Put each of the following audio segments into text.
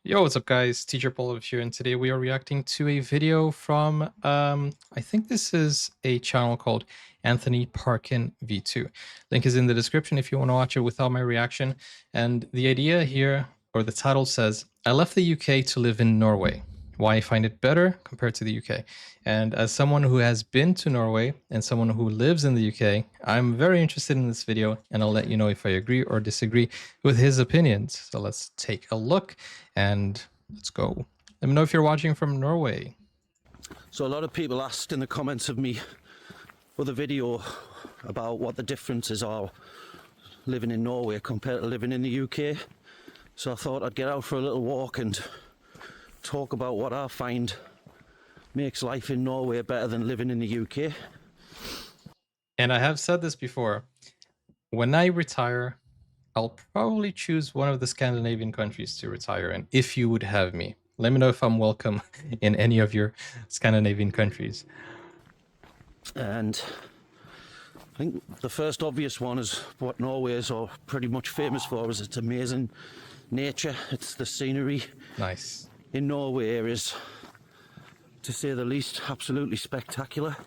Yo, what's up guys? Teacher Paul here, and today we are reacting to a video from, I think this is a channel called Anthony Parkin V2. Link is in the description if you want to watch it without my reaction. And the idea here, or the title says, I left the UK to live in Norway. Why I find it better compared to the UK. And as someone who has been to Norway and someone who lives in the UK, I'm very interested in this video, and I'll let you know if I agree or disagree with his opinions. So let's take a look and let's go. Let me know if you're watching from Norway. So a lot of people asked in the comments of me other video about what the differences are living in Norway compared to living in the UK. So I thought I'd get out for a little walk and talk about what I find makes life in Norway better than living in the UK. And I have said this before, when I retire, I'll probably choose one of the Scandinavian countries to retire in, if you would have me. Let me know if I'm welcome in any of your Scandinavian countries. And I think the first obvious one is what Norway is or pretty much famous for is its amazing nature. It's the scenery. Nice. In Norway is, to say the least, absolutely spectacular.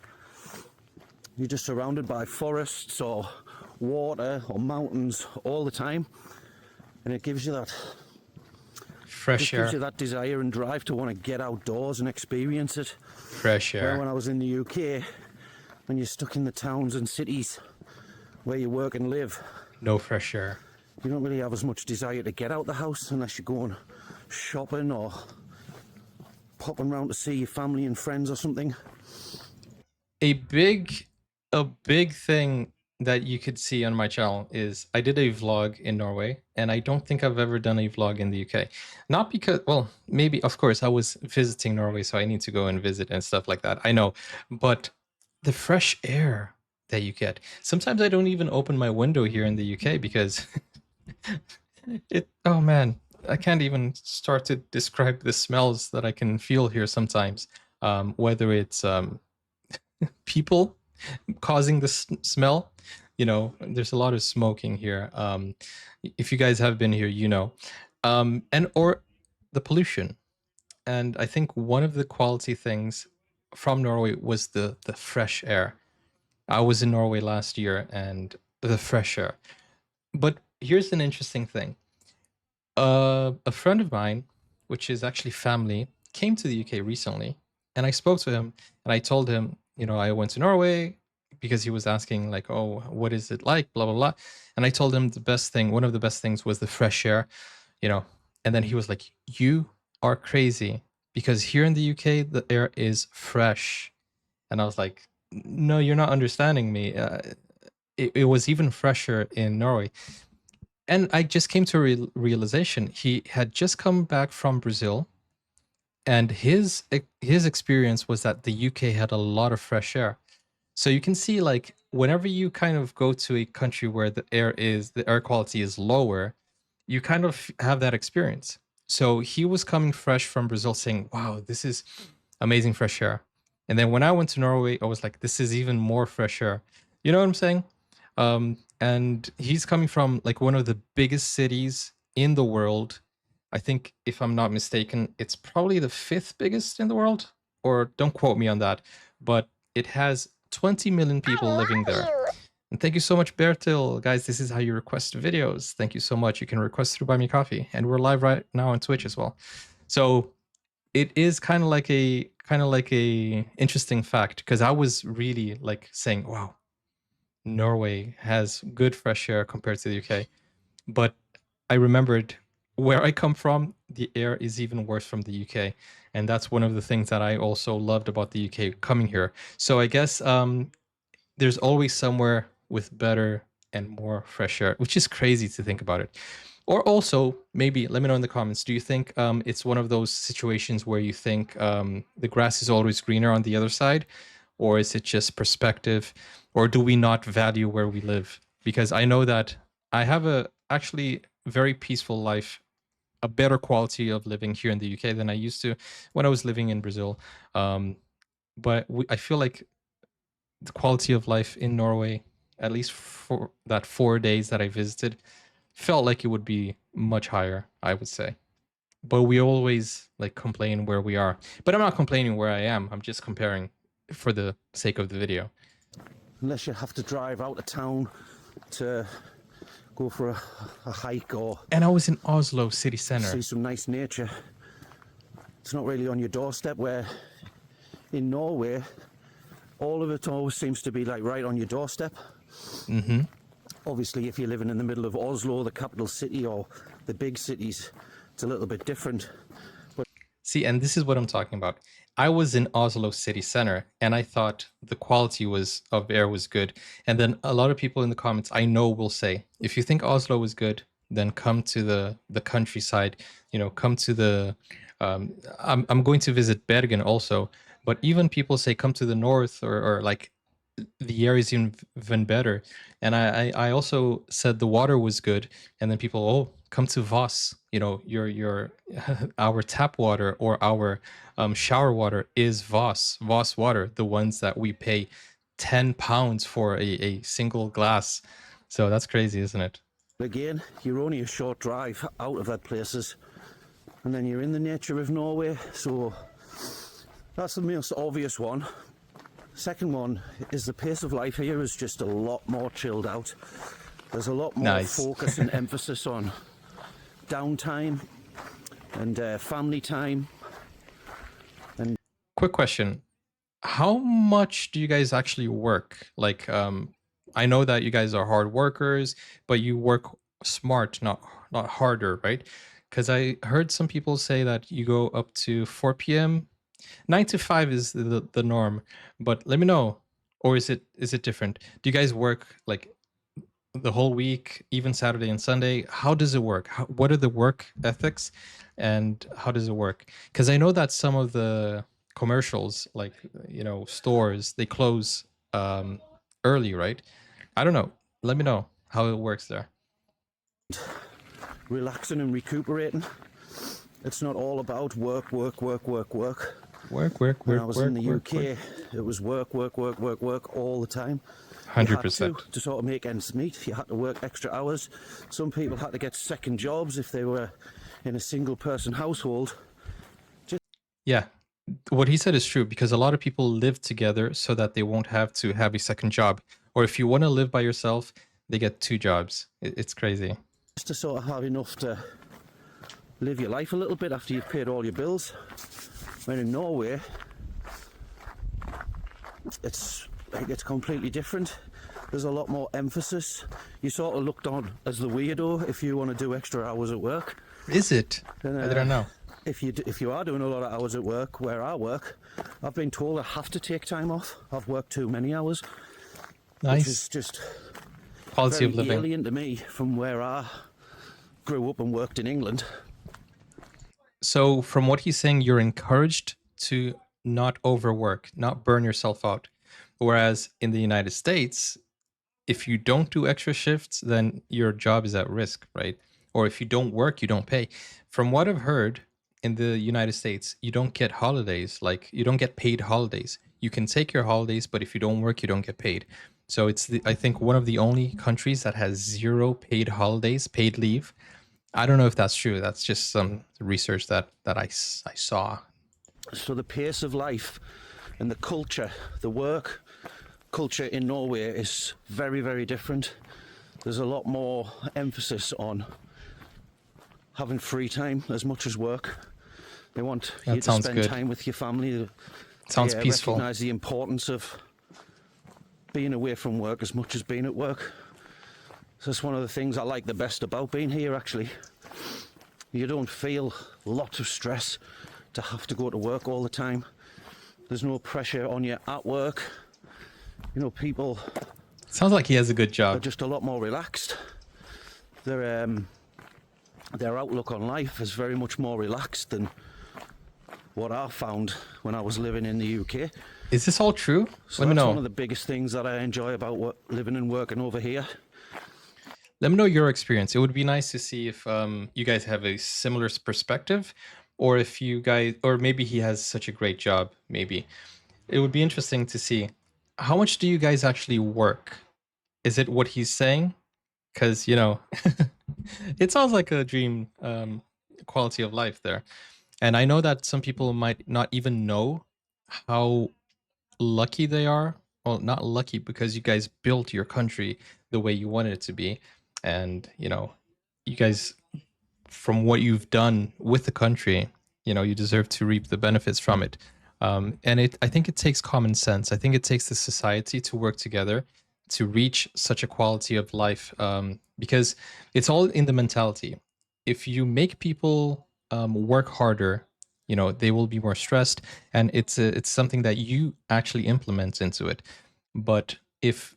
You're just surrounded by forests or water or mountains all the time, and it gives you that fresh air. Gives you that desire and drive to want to get outdoors and experience it. Fresh air. Where when I was in the UK, when you're stuck in the towns and cities where you work and live, no fresh air. You don't really have as much desire to get out the house unless you're going shopping or popping around to see your family and friends or something. A big thing that you could see on my channel is I did a vlog in Norway, and I don't think I've ever done a vlog in the UK. Not because, well, maybe, of course, I was visiting Norway, so I need to go and visit and stuff like that. I know, but the fresh air that you get. Sometimes I don't even open my window here in the UK because oh man, I can't even start to describe the smells that I can feel here sometimes. Whether it's people causing the smell, you know, there's a lot of smoking here. If you guys have been here, you know, and or the pollution. And I think one of the quality things from Norway was the fresh air. I was in Norway last year, and the fresh air. But here's an interesting thing. A friend of mine, which is actually family, came to the UK recently, and I spoke to him, and I told him, you know, I went to Norway because he was asking like, oh, what is it like, blah, blah, blah. And I told him the best thing, one of the best things was the fresh air, you know. And then he was like, you are crazy, because here in the UK, the air is fresh. And I was like, no, you're not understanding me. It was even fresher in Norway. And I just came to a realization. He had just come back from Brazil, and his experience was that the UK had a lot of fresh air. So you can see, like, whenever you kind of go to a country where the air quality is lower, you kind of have that experience. So he was coming fresh from Brazil saying, wow, this is amazing fresh air. And then when I went to Norway, I was like, this is even more fresh air. You know what I'm saying? And he's coming from like one of the biggest cities in the world. I think, if I'm not mistaken, it's probably the 5th biggest in the world, or don't quote me on that, but it has 20 million people living there. And thank you so much, Bertil. Guys, this is how you request videos. Thank you so much. You can request through Buy Me Coffee, and we're live right now on Twitch as well. So it is kind of like a interesting fact, because I was really like saying, wow, Norway has good fresh air compared to the UK. But I remembered where I come from, the air is even worse from the UK. And that's one of the things that I also loved about the UK coming here. So I guess there's always somewhere with better and more fresh air, which is crazy to think about it. Or also, maybe let me know in the comments, do you think it's one of those situations where you think the grass is always greener on the other side? Or is it just perspective? Or do we not value where we live? Because I know that I have a actually very peaceful life, a better quality of living here in the UK than I used to when I was living in Brazil. But I feel like the quality of life in Norway, at least for that 4 days that I visited, felt like it would be much higher, I would say. but we always like complain where we are. But I'm not complaining where I am. I'm just comparing for the sake of the video. Unless you have to drive out of town to go for a hike or And I was in Oslo city see center. some nice nature. It's not really on your doorstep, where in Norway, all of it always seems to be like right on your doorstep. Mm-hmm. Obviously, if you're living in the middle of Oslo, the capital city, or the big cities, it's a little bit different. But See, and this is what I'm talking about. I was in Oslo city center and I thought the quality was of air was good. And then a lot of people in the comments I know will say, if you think Oslo is good, then come to the countryside, you know, come to the I'm going to visit Bergen also, but even people say come to the north or like the air is even better. And I also said the water was good, and then people, oh, come to Voss. You know, your our tap water or our shower water is Voss water, the ones that we pay £10 for a single glass. So that's crazy, isn't it? again, you're only a short drive out of that places, and then you're in the nature of Norway. So that's the most obvious one. Second one is the pace of life here is just a lot more chilled out. There's a lot more Nice. focus and emphasis on downtime and family time. And Quick question. How much do you guys actually work? Like, I know that you guys are hard workers, but you work smart, not harder, right? Because I heard some people say that you go up to 4 p.m. 9 to 5 is the norm, but let me know. Or is it different? Do you guys work like the whole week, even Saturday and Sunday? How does it work? What are the work ethics, and how does it work? Because I know that some of the commercials, like you know, stores, they close early, right? I don't know. Let me know how it works there. relaxing and recuperating. It's not all about work, work, work, work, work. Work, When I was in the work, UK, it was work, work, work, work, work all the time. You had 100%. to sort of make ends meet. You had to work extra hours. Some people had to get second jobs if they were in a single person household. Yeah, what he said is true, because a lot of people live together so that they won't have to have a second job. Or if you want to live by yourself, they get two jobs. It's crazy. Just to sort of have enough to live your life a little bit after you've paid all your bills. When in Norway, it's completely different. There's a lot more emphasis. You sort of looked on as the weirdo if you want to do extra hours at work. Is it? And, I didn't know. If you are doing a lot of hours at work, where I work, I've been told I have to take time off. I've worked too many hours, which is Nice. just Quality very of living. alien to me from where I grew up and worked in England. So from what he's saying, you're encouraged to not overwork, not burn yourself out. Whereas in the United States, if you don't do extra shifts, then your job is at risk, right? Or if you don't work, you don't pay. From what I've heard, in the United States, you don't get holidays, like you don't get paid holidays. You can take your holidays, but if you don't work, you don't get paid. So it's I think one of the only countries that has zero paid holidays, paid leave. I don't know if that's true. That's just some research that I saw. So the pace of life and the culture, the work culture in Norway is very, very different. There's a lot more emphasis on having free time as much as work. They want you to sounds spend good. time with your family. Sounds They peaceful. recognise the importance of being away from work as much as being at work. So it's one of the things I like the best about being here, actually. You don't feel lots of stress to have to go to work all the time. There's no pressure on you at work. You know, people Sounds like he has a good are job. just a lot more relaxed. Their outlook on life is very much more relaxed than what I found when I was living in the UK. Is this all true? So Let me that's know. one of the biggest things that I enjoy about living and working over here. Let me know your experience. It would be nice to see if you guys have a similar perspective, or if you guys, or maybe he has such a great job. Maybe it would be interesting to see how much do you guys actually work. Is it what he's saying? Because you know, it sounds like a dream. quality of life there. And I know that some people might not even know how lucky they are. Well, not lucky, because you guys built your country the way you wanted it to be. And, you guys, from what you've done with the country, you deserve to reap the benefits from it. And I think it takes common sense. I think it takes the society to work together to reach such a quality of life, because it's all in the mentality. If you make people work harder, they will be more stressed, and it's something that you actually implement into it. But if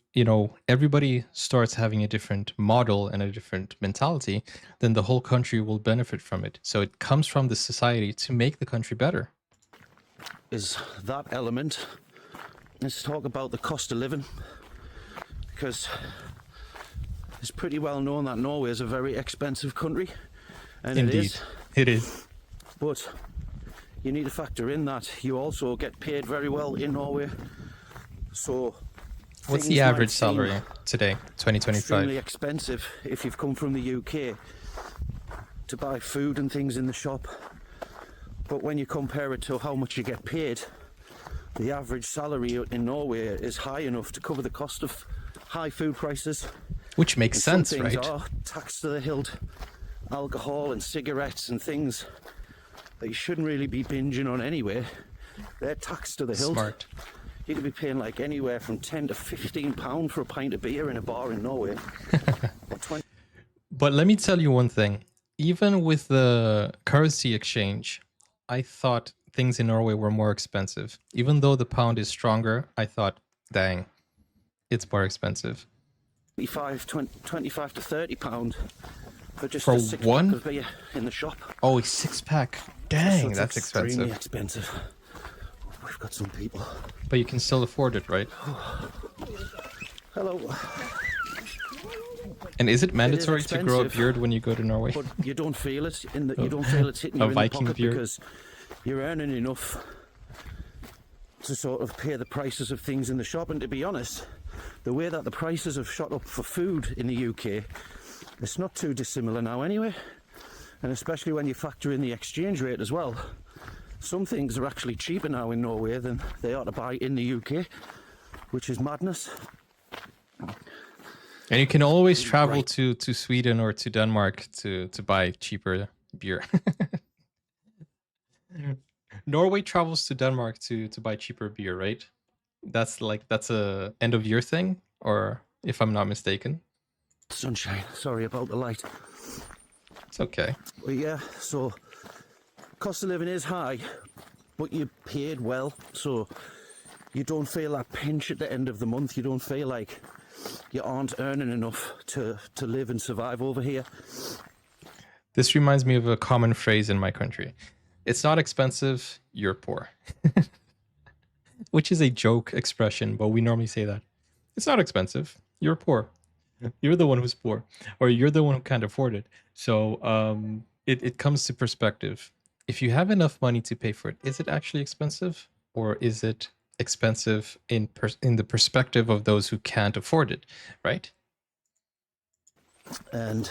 everybody starts having a different model and a different mentality, then the whole country will benefit from it. So it comes from the society to make the country better. Is that element. Let's talk about the cost of living, because it's pretty well known that Norway is a very expensive country, and Indeed, it is. But you need to factor in that you also get paid very well in Norway. So what's the average salary today, 2025? Extremely expensive if you've come from the UK to buy food and things in the shop. But when you compare it to how much you get paid, the average salary in Norway is high enough to cover the cost of high food prices. Which makes sense, some things right? are taxed to the hilt. Alcohol and cigarettes and things that you shouldn't really be binging on anyway, they're taxed to the hilt. Smart. You could be paying like anywhere from £10 to £15 for a pint of beer in a bar in Norway. But let me tell you one thing. Even with the currency exchange, I thought things in Norway were more expensive. Even though the pound is stronger, I thought, dang, it's more expensive. 25 to £30 for just For a six one? pack of beer in the shop. Oh, a 6-pack. Dang, So that's extremely expensive. expensive. We've got some people. But you can still afford it, right? Hello. And is it mandatory to grow a expensive, beard when you go to Norway? But you don't feel it you don't feel it's hitting you in the Viking pocket beard? because you're earning enough to sort of pay the prices of things in the shop. And to be honest, the way that the prices have shot up for food in the UK, it's not too dissimilar now anyway. And especially when you factor in the exchange rate as well. Some things are actually cheaper now in Norway than they are to buy in the UK, which is madness. And you can always travel to Sweden or to Denmark to buy cheaper beer. Norway travels to Denmark to buy cheaper beer, right? That's a end of year thing, or if I'm not mistaken. Sunshine, sorry about the light. It's okay. But yeah, so cost of living is high, but you're paid well, so you don't feel that pinch at the end of the month. You don't feel like you aren't earning enough to live and survive over here. This reminds me of a common phrase in my country. It's not expensive, you're poor. Which is a joke expression, but we normally say that. It's not expensive, you're poor. You're the one who's poor, or you're the one who can't afford it. So it comes to perspective. If you have enough money to pay for it, is it actually expensive, or is it expensive in the perspective of those who can't afford it, right? And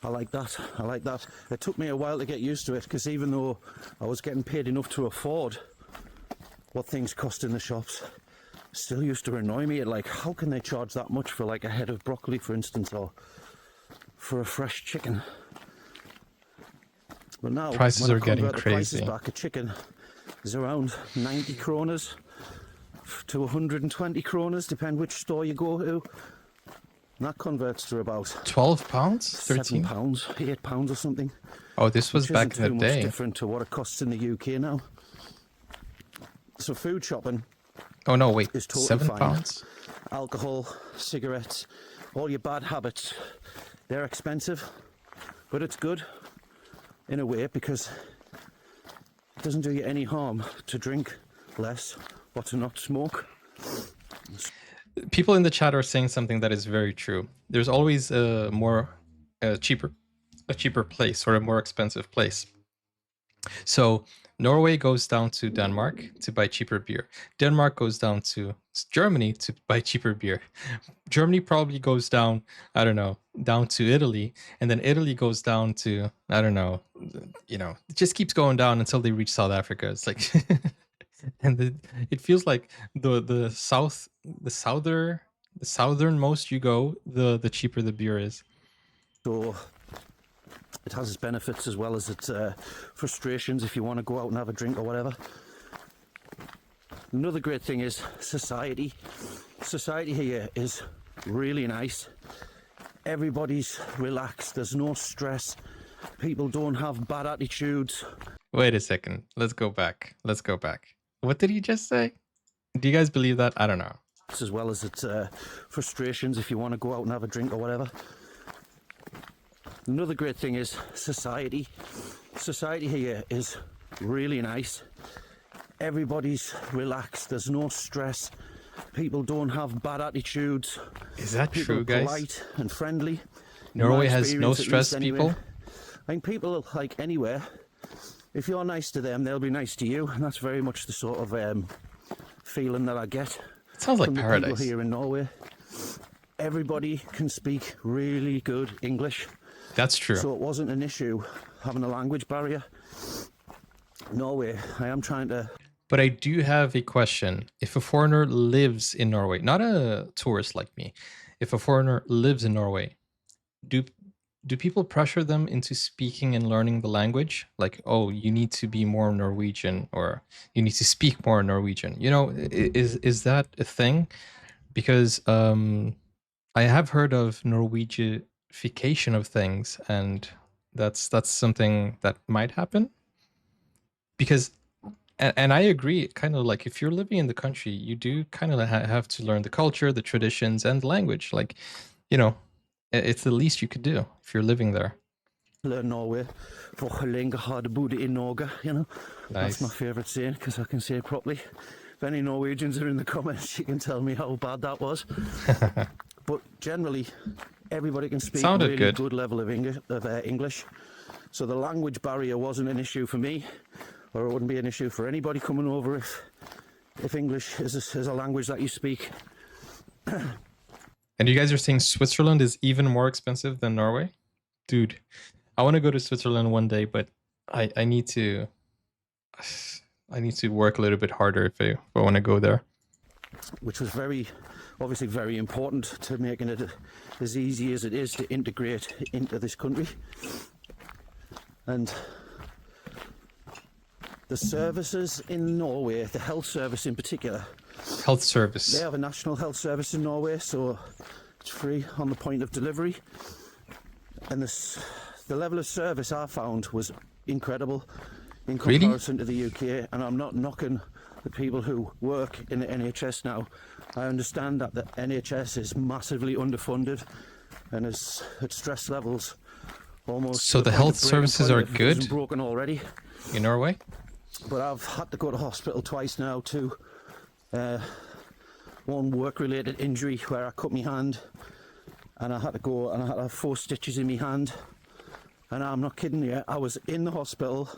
I like that. I like that. It took me a while to get used to it, because even though I was getting paid enough to afford what things cost in the shops, it still used to annoy me. Like, how can they charge that much for like a head of broccoli, for instance, or for a fresh chicken? But now Prices are getting the prices crazy. back, a chicken is around 90 kroners to 120 kroners, depend which store you go to. And that converts to about 12 pounds? 13 £7, £8 or something. Oh, this was Which back isn't in the too much day. different to what it costs in the UK now. So food shopping Oh no, wait, is totally 7 fine. pounds? Alcohol, cigarettes, all your bad habits, they're expensive, but it's good in a way, because it doesn't do you any harm to drink less or to not smoke. People in the chat are saying something that is very true. There's always a cheaper place or a more expensive place. So Norway goes down to Denmark to buy cheaper beer. Denmark goes down to Germany to buy cheaper beer. Germany probably goes down, I don't know, down to Italy, and then Italy goes down to, I don't know, it just keeps going down until they reach South Africa. It's like, it feels like the southernmost you go, the cheaper the beer is. So it has its benefits as well as its frustrations if you want to go out and have a drink or whatever. Another great thing is society. Society here is really nice. Everybody's relaxed. There's no stress. People don't have bad attitudes. Wait a second. Let's go back. What did he just say? Do you guys believe that? I don't know. As well as its frustrations if you want to go out and have a drink or whatever. Another great thing is society. Society here is really nice. Everybody's relaxed. There's no stress. People don't have bad attitudes. Is that People true, are guys? polite and friendly. Norway has no stress, people? I mean, people, like anywhere, if you're nice to them, they'll be nice to you. And that's very much the sort of feeling that I get. It sounds like from paradise. the people here in Norway. Everybody can speak really good English. That's true. So it wasn't an issue having a language barrier. Norway, I am trying to... But I do have a question. If a foreigner lives in Norway, not a tourist like me, if a foreigner lives in Norway, do people pressure them into speaking and learning the language? Like, oh, you need to be more Norwegian, or you need to speak more Norwegian. Is that a thing? Because I have heard of Norwegification of things, and that's something that might happen. Because, and I agree, kind of like if you're living in the country, you do kind of have to learn the culture, the traditions, and the language. Like, it's the least you could do if you're living there. Learn Norway for how lenge har du bodd in Norge, Nice. That's my favourite saying, because I can say it properly. If any Norwegians are in the comments, you can tell me how bad that was. But generally, everybody can speak Sounded really good level of English. So the language barrier wasn't an issue for me, or it wouldn't be an issue for anybody coming over if English is a language that you speak. And you guys are saying Switzerland is even more expensive than Norway? Dude, I want to go to Switzerland one day, but I need to work a little bit harder if I want to go there. Which was obviously very important to making it as easy as it is to integrate into this country. And the services in Norway, the health service in particular. Health service. They have a national health service in Norway, so it's free on the point of delivery. And the level of service I found was incredible in comparison to the UK. And I'm not knocking the people who work in the NHS now. I understand that the NHS is massively underfunded and is at stress levels almost. So the health services are good broken already in Norway? But I've had to go to hospital twice now too. One work-related injury where I cut my hand, and I had to go and I had to have 4 stitches in my hand. And I'm not kidding you, I was in the hospital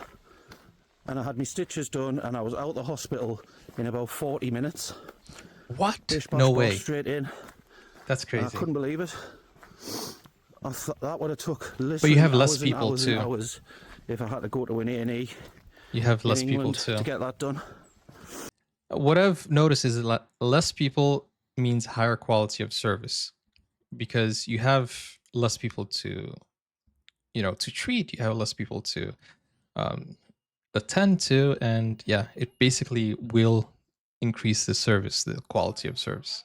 and I had my stitches done and I was out of the hospital in about 40 minutes. What? Bish, bash, No bosh, way. straight in. That's crazy. I couldn't believe it. I thought that would have took literally But you have less hours and people hours and too. hours if I had to go to an A&E. You have less in people England too. to get that done. What I've noticed is that less people means higher quality of service, because you have less people to treat, you have less people to attend to, and yeah, it basically will increase the service, the quality of service.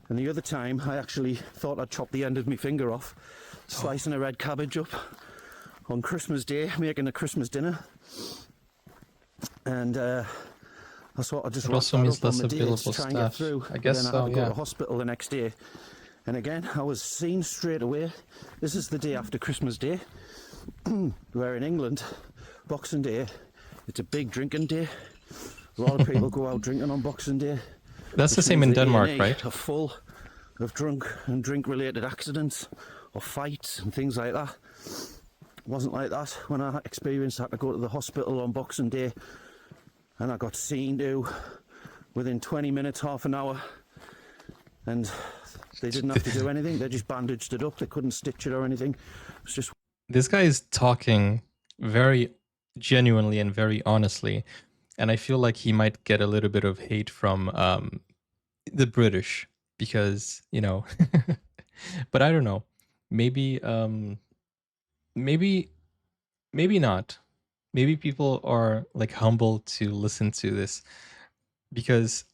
And the other time, I actually thought I'd chop the end of my finger off, slicing a red cabbage up on Christmas Day, making a Christmas dinner. And I thought I'd just wrap also that means up on less the day available to try and get staff. through. I guess then so, I had to go yeah. to hospital the next day. And again, I was seen straight away. This is the day after Christmas Day, where in England, Boxing Day, it's a big drinking day. A lot of people go out drinking on Boxing Day. That's the which same means in the Denmark, A&E right? are full of drunk and drink-related accidents or fights and things like that. wasn't like that when I experienced having to go to the hospital on Boxing Day, and I got seen to within 20 minutes, half an hour, and they didn't have to do anything. They just bandaged it up. They couldn't stitch it or anything. It's just This guy is talking very genuinely and very honestly, and I feel like he might get a little bit of hate from the British because, you know, but I don't know. Maybe maybe maybe not. Maybe people are like humble to listen to this because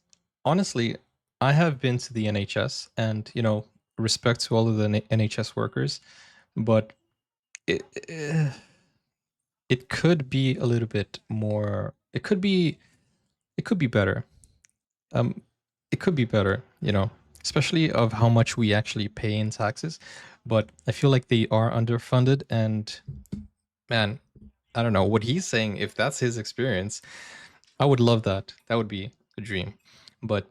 honestly, I have been to the NHS and, you know, respect to all of the NHS workers, but it, it could be a little bit more, it could be better. Um it could be better, you know, especially of how much we actually pay in taxes, but I feel like they are underfunded and man, I don't know what he's saying. If that's his experience, I would love that. That would be a dream. But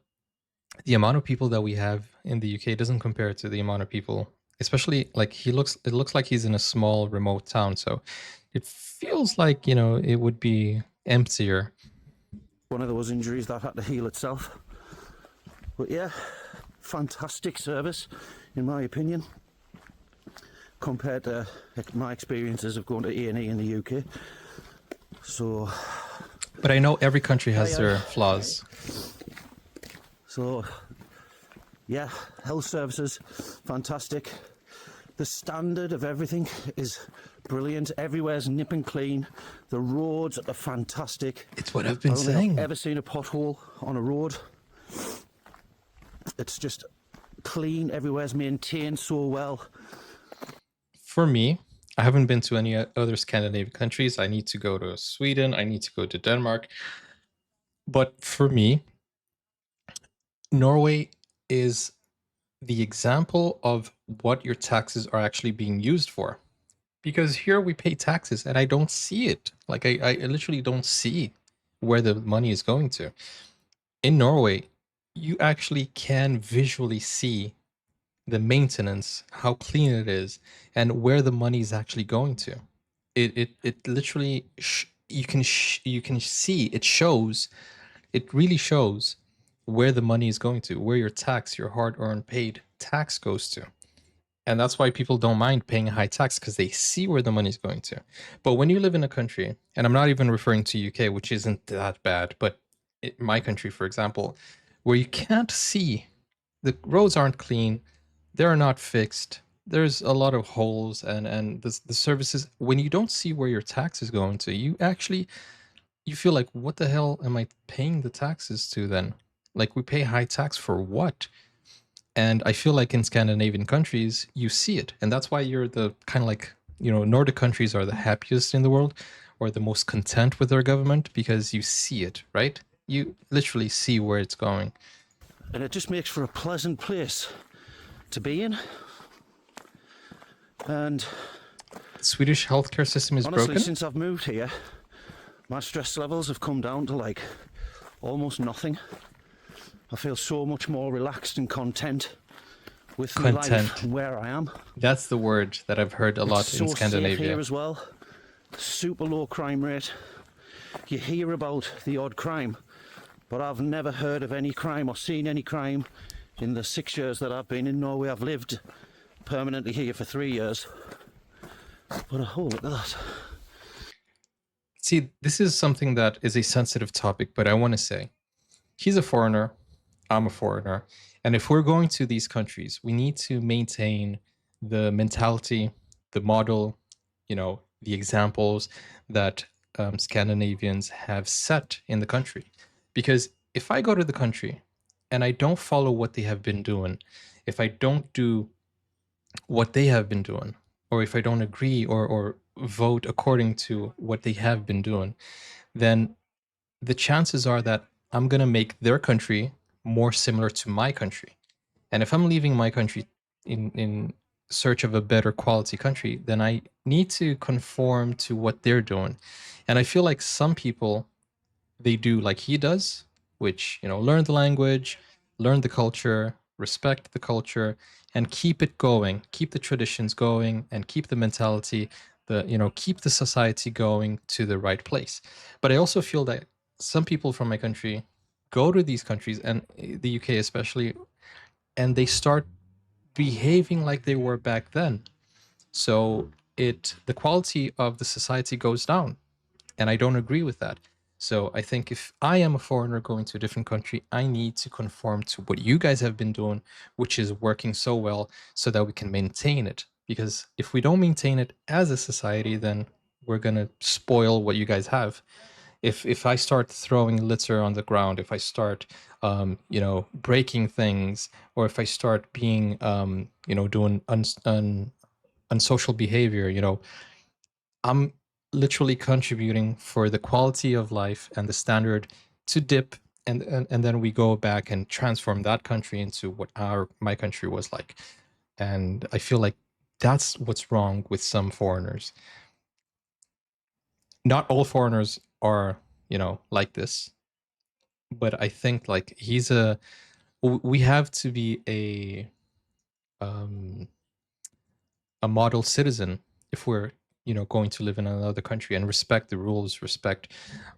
the amount of people that we have in the UK doesn't compare to the amount of people, especially like it looks like he's in a small remote town. So it feels like, you know, it would be emptier. one of those injuries that had to heal itself. But yeah, fantastic service, in my opinion, compared to my experiences of going to A&E in the UK. So, But I know every country has their flaws. so yeah, health services, fantastic. The standard of everything is brilliant. Everywhere's nip and clean. The roads are fantastic. It's what I've been I don't think saying. I've ever seen a pothole on a road. It's just clean. Everywhere's maintained so well. For me, I haven't been to any other Scandinavian countries. I need to go to Sweden. I need to go to Denmark. But for me, Norway is the example of what your taxes are actually being used for. Because here we pay taxes and I don't see it. Like I literally don't see where the money is going to. In Norway, you actually can visually see the maintenance, how clean it is, and where the money is actually going to. It literally you can see it shows, it really shows where the money is going to, where your tax, your hard-earned paid tax goes to. And that's why people don't mind paying a high tax because they see where the money is going to. But when you live in a country, and I'm not even referring to UK, which isn't that bad, but my country, for example, where you can't see, the roads aren't clean, they're not fixed, there's a lot of holes, and the services, when you don't see where your tax is going to, you actually, you feel like, what the hell am I paying the taxes to then? Like, we pay high tax for what? And I feel like in Scandinavian countries, you see it. And that's why you're the kind of like, you know, Nordic countries are the happiest in the world or the most content with their government because you see it, right? You literally see where it's going. And it just makes for a pleasant place to be in. And The Swedish healthcare system is honestly, broken. since I've moved here, my stress levels have come down to like almost nothing. I feel so much more relaxed and content with my life Content. and where I am. That's the word that I've heard a lot It's in so safe Scandinavia. here as well. Super low crime rate. You hear about the odd crime, but I've never heard of any crime or seen any crime in the 6 years that I've been in Norway. I've lived permanently here for 3 years. But oh, look at that. See, this is something that is a sensitive topic, but I want to say he's a foreigner, I'm a foreigner. And if we're going to these countries, we need to maintain the mentality, the model, you know, the examples that Scandinavians have set in the country. Because if I go to the country and I don't follow what they have been doing, if I don't do what they have been doing, or if I don't agree or vote according to what they have been doing, then the chances are that I'm going to make their country more similar to my country. And if I'm leaving my country in search of a better quality country, then I need to conform to what they're doing. And I feel like some people, they do like he does, which, you know, learn the language, learn the culture, respect the culture, and keep it going, keep the traditions going, and keep the mentality keep the society going to the right place. But I also feel that some people from my country go to these countries, and the UK especially, and they start behaving like they were back then. So the quality of the society goes down, and I don't agree with that. So I think if I am a foreigner going to a different country, I need to conform to what you guys have been doing, which is working so well, so that we can maintain it. Because if we don't maintain it as a society, then we're gonna spoil what you guys have. If I start throwing litter on the ground, if I start breaking things, or if I start being doing unsocial behavior, I'm literally contributing for the quality of life and the standard to dip, and then we go back and transform that country into what my country was like. And I feel like that's what's wrong with some foreigners. Not all foreigners are, like this, but I think like we have to be a model citizen if we're going to live in another country, and respect the rules, respect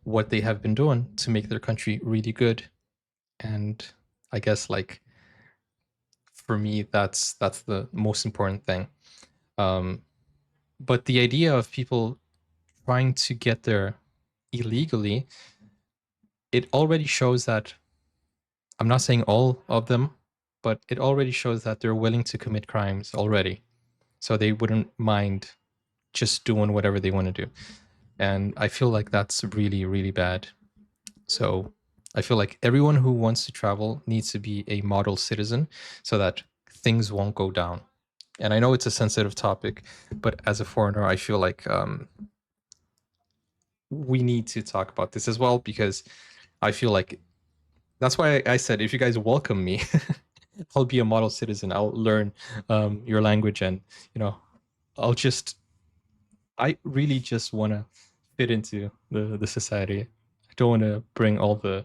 what they have been doing to make their country really good. And I guess like for me, that's the most important thing. But the idea of people trying to get there illegally, it already shows that, I'm not saying all of them, but it already shows that they're willing to commit crimes already, so they wouldn't mind just doing whatever they want to do. And I feel like that's really, really bad. So I feel like everyone who wants to travel needs to be a model citizen, so that things won't go down. And I know it's a sensitive topic, but as a foreigner, I feel like we need to talk about this as well, because I feel like that's why I said, if you guys welcome me, I'll be a model citizen. I'll learn your language, and I really just want to fit into the society. I don't want to bring all the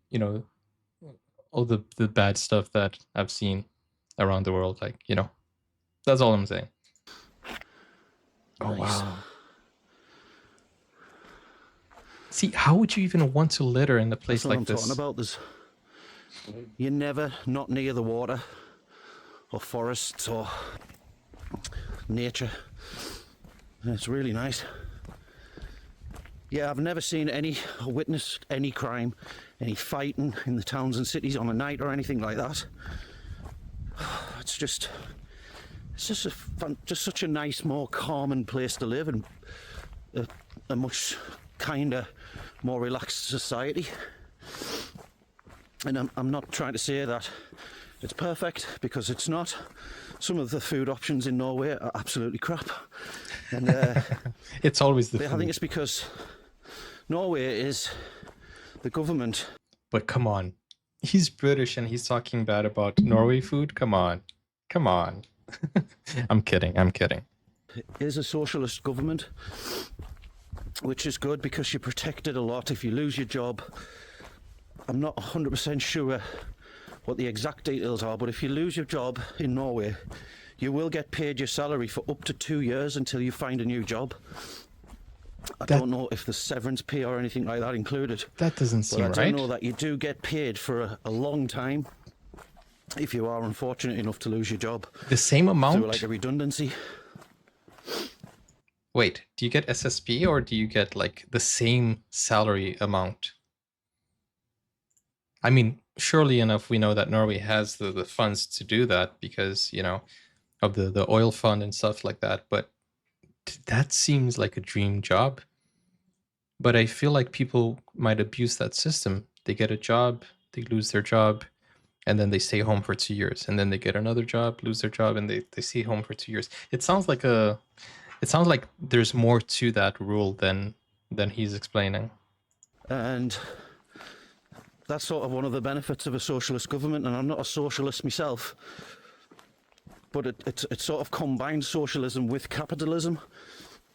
you know all the bad stuff that I've seen around the world. Like, that's all I'm saying. Oh Nice. wow. See, how would you even want to litter in a place That's what like I'm this? talking about. You're never not near the water or forests or nature. And it's really nice. Yeah, I've never seen any or witnessed any crime, any fighting in the towns and cities on a night or anything like that. It's just such a nice, more calming place to live, and a much kinder, more relaxed society. And I'm not trying to say that it's perfect, because it's not. Some of the food options in Norway are absolutely crap, and It's always the I food. think it's because Norway is the government. But come on, he's British and he's talking bad about Norway food. Come on. I'm kidding. Is a socialist government, which is good because you're protected a lot if you lose your job. I'm not 100% sure what the exact details are, but if you lose your job in Norway, you will get paid your salary for up to 2 years until you find a new job. I don't know if there's severance pay or anything like that included. That doesn't seem right. But I do know that you do get paid for a long time if you are unfortunate enough to lose your job. The same amount? Through like a redundancy. Wait, do you get SSP, or do you get like the same salary amount? I mean, surely enough, we know that Norway has the funds to do that because, of the oil fund and stuff like that. But that seems like a dream job. But I feel like people might abuse that system. They get a job, they lose their job, and then they stay home for 2 years. And then they get another job, lose their job, and they stay home for 2 years. It sounds like there's more to that rule than he's explaining. And that's sort of one of the benefits of a socialist government, and I'm not a socialist myself, but it sort of combines socialism with capitalism.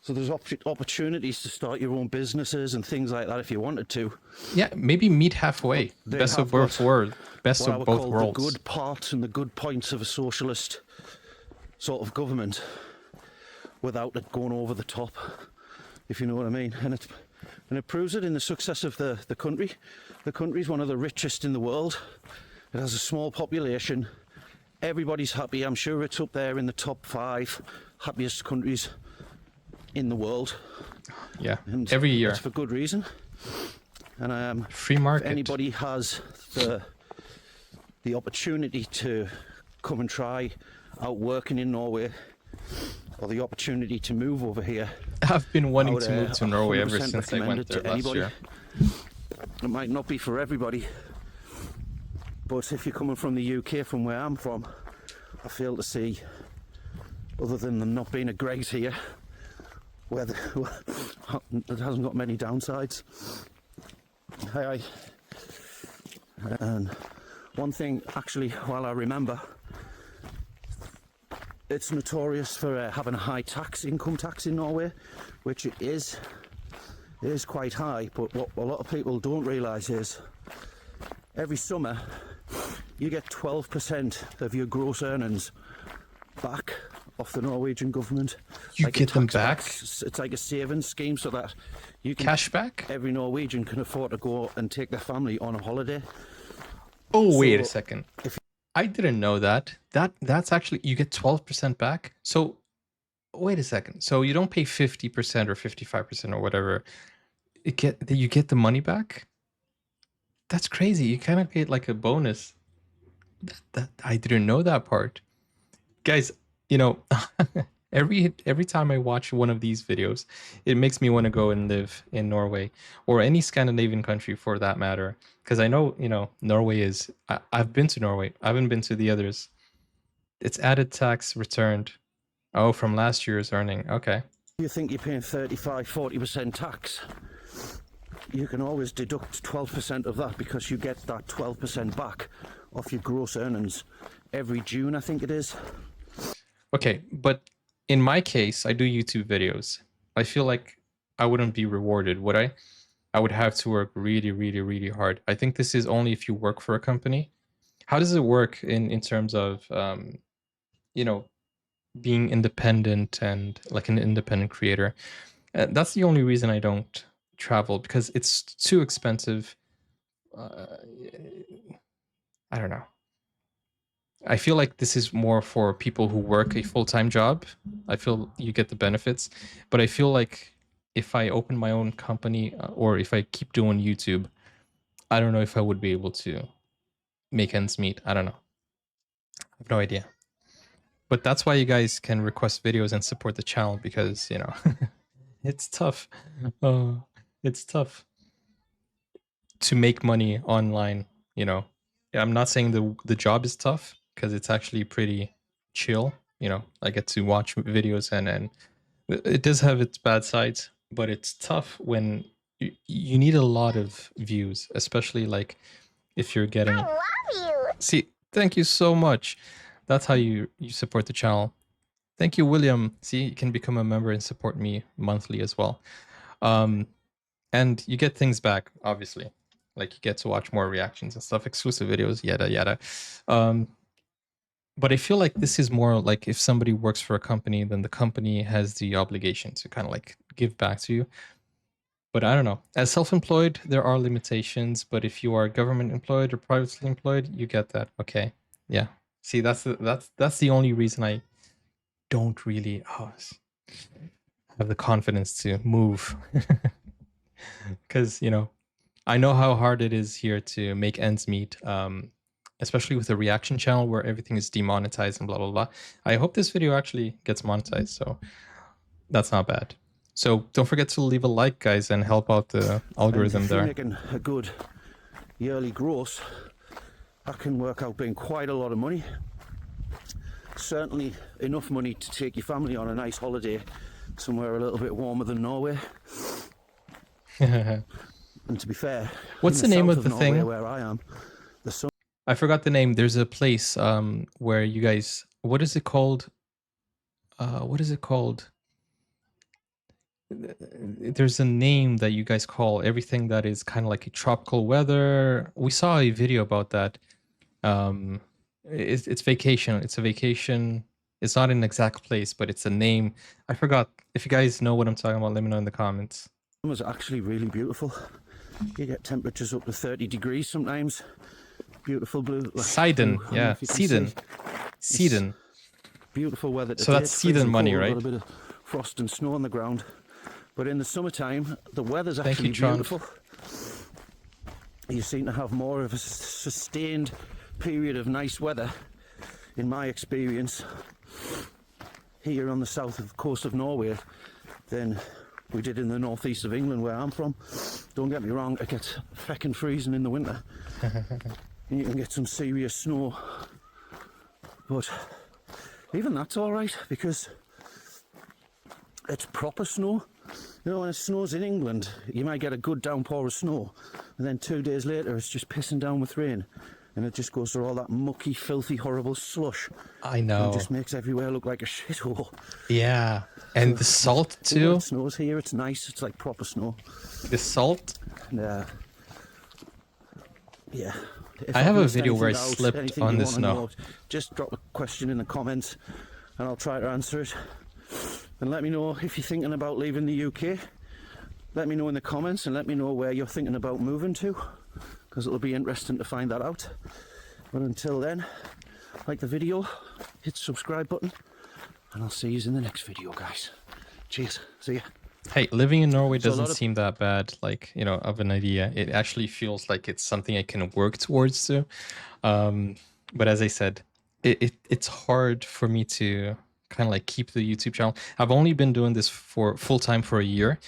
So there's opportunities to start your own businesses and things like that if you wanted to. Yeah, maybe meet halfway. Best of both worlds. Best of both worlds. The good parts and the good points of a socialist sort of government, without it going over the top, if you know what I mean. And it proves it in the success of the country. The country's one of the richest in the world. It has a small population. Everybody's happy. I'm sure it's up there in the top 5 happiest countries in the world. Yeah, And every year. that's for good reason. And Free market. if anybody has the opportunity to come and try out working in Norway, or the opportunity to move over here, I've been wanting to move to Norway 100% ever since I recommend went it there to last anybody. year. It might not be for everybody, but if you're coming from the UK, from where I'm from, I fail to see, other than them not being a great here, where it hasn't got many downsides. Hi. And one thing, actually, while I remember, it's notorious for having a high income tax in Norway, which it is quite high. But what a lot of people don't realise is every summer you get 12% of your gross earnings back off the Norwegian government. You like get them back? It's like a savings scheme, so that you can, Cash back? every Norwegian can afford to go and take their family on a holiday. Oh, wait So a second. I didn't know that. That's actually, you get 12% back. So wait a second. So you don't pay 50% or 55% or whatever. You get the money back? That's crazy. You kind of get like a bonus. That I didn't know that part. Guys, you know, every time I watch one of these videos, it makes me want to go and live in Norway or any Scandinavian country for that matter. Because I know, you know, Norway is, I've been to Norway. I haven't been to the others. It's added tax returned. Oh, from last year's earning. Okay. you think you're paying 35-40% tax, you can always deduct 12% of that, because you get that 12% back off your gross earnings every June, I think it is. Okay, but in my case, I do YouTube videos. I feel like I wouldn't be rewarded, would I? I would have to work really, really, really hard. I think this is only if you work for a company. How does it work in terms of, you know, being independent and like an independent creator? That's the only reason I don't travel, because it's too expensive. I don't know. I feel like this is more for people who work a full-time job. I feel you get the benefits, but I feel like if I open my own company or if I keep doing YouTube, I don't know if I would be able to make ends meet. I don't know. I have no idea. But that's why you guys can request videos and support the channel, because, you know, it's tough. It's tough to make money online, you know. I'm not saying the job is tough, because it's actually pretty chill, you know. I get to watch videos and it does have its bad sides, but it's tough when you need a lot of views, especially like if you're getting. I love you. See, thank you so much. That's how you support the channel. Thank you, William. See, you can become a member and support me monthly as well. And you get things back, obviously. Like you get to watch more reactions and stuff, exclusive videos, yada yada. But I feel like this is more like if somebody works for a company, then the company has the obligation to kind of like give back to you. But I don't know. As self-employed, there are limitations. But if you are government employed or privately employed, you get that. Okay, yeah. See, that's the only reason I don't really have the confidence to move, because you know, I know how hard it is here to make ends meet. Especially with a reaction channel where everything is demonetized and blah blah blah. I hope this video actually gets monetized, so that's not bad. So don't forget to leave a like, guys, and help out the algorithm and if you're there. making a good yearly gross, that can work out being quite a lot of money. Certainly enough money to take your family on a nice holiday somewhere a little bit warmer than Norway. And to be fair, what's the name of the Norway, thing? where I am, the sun. I forgot the name. There's a place where you guys, what is it called? What is it called? There's a name that you guys call everything that is kind of like a tropical weather. We saw a video about that. It's vacation. It's a vacation. It's not an exact place, but it's a name. I forgot. If you guys know what I'm talking about, let me know in the comments. It was actually really beautiful. You get temperatures up to 30 degrees sometimes. Beautiful blue. Like Sidon, blue. I don't know yeah. if you can Sidon. see. Sidon. Beautiful weather today. So that's It's Sidon freezing money, cold, right? A little bit of frost and snow on the ground. But in the summertime, the weather's Thank actually you, Tron. beautiful. You seem to have more of a sustained period of nice weather, in my experience, here on the south coast of Norway than we did in the northeast of England, where I'm from. Don't get me wrong, it gets feckin' freezing in the winter. And you can get some serious snow. But even that's alright, because it's proper snow. You know, when it snows in England, you might get a good downpour of snow, and then 2 days later it's just pissing down with rain, and it just goes through all that mucky, filthy, horrible slush. I know. And just makes everywhere look like a shithole. Yeah. And the salt When too. it snows here, it's nice. It's like proper snow. The salt. And, yeah. If I have a missed video where I anything out, slipped anything on you the wanna snow. know, just drop a question in the comments and I'll try to answer it. And let me know if you're thinking about leaving the UK. Let me know in the comments, and let me know where you're thinking about moving to, because it'll be interesting to find that out. But until then, like the video, hit the subscribe button, and I'll see you in the next video, guys. Cheers. See ya. Hey, living in Norway So a doesn't lot of- seem that bad, like, you know, of an idea. It actually feels like it's something I can work towards too. But as I said, it's hard for me to kind of like keep the YouTube channel. I've only been doing this for full time for a year,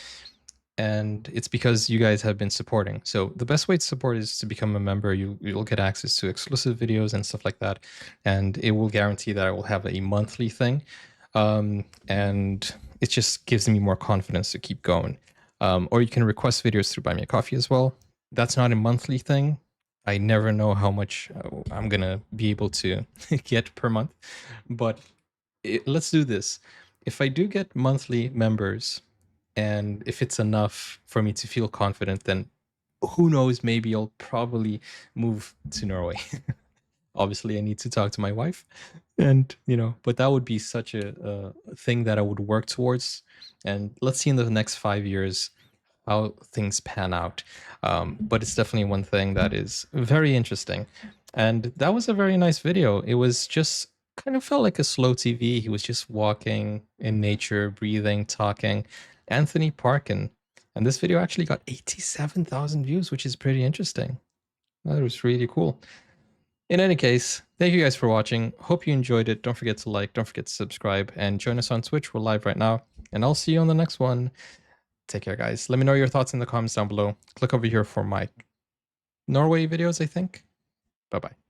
and it's because you guys have been supporting. So the best way to support is to become a member. You'll get access to exclusive videos and stuff like that, and it will guarantee that I will have a monthly thing, and it just gives me more confidence to keep going. Or you can request videos through Buy Me a Coffee as well. That's not a monthly thing. I never know how much I'm gonna be able to get per month, but let's do this. If I do get monthly members, and if it's enough for me to feel confident, then who knows, maybe I'll probably move to Norway. Obviously I need to talk to my wife, and you know, but that would be such a thing that I would work towards. And let's see in the next 5 years how things pan out. But it's definitely one thing that is very interesting. And that was a very nice video. It was just kind of felt like a slow TV. He was just walking in nature, breathing, talking. Anthony Parkin. And this video actually got 87,000 views, which is pretty interesting. That was really cool. In any case, thank you guys for watching. Hope you enjoyed it. Don't forget to like, don't forget to subscribe, and join us on Twitch. We're live right now. And I'll see you on the next one. Take care, guys. Let me know your thoughts in the comments down below. Click over here for my Norway videos, I think. Bye-bye.